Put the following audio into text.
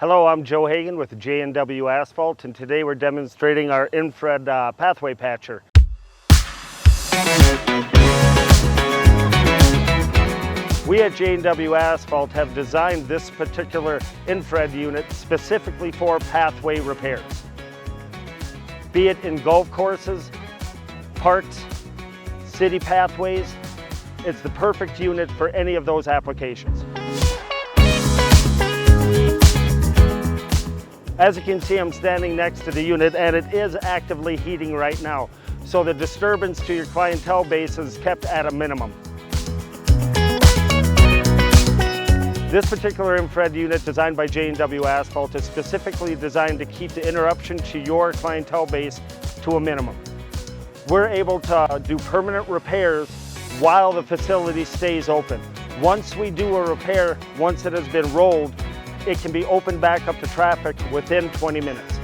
Hello, I'm Joe Hagan with J&W Asphalt, and today we're demonstrating our infrared pathway patcher. We at J&W Asphalt have designed this particular infrared unit specifically for pathway repairs. Be it in golf courses, parks, city pathways, it's the perfect unit for any of those applications. As you can see, I'm standing next to the unit and it is actively heating right now. So the disturbance to your clientele base is kept at a minimum. This particular infrared unit designed by J&W Asphalt is specifically designed to keep the interruption to your clientele base to a minimum. We're able to do permanent repairs while the facility stays open. Once we do a repair, once it has been rolled, it can be opened back up to traffic within 20 minutes.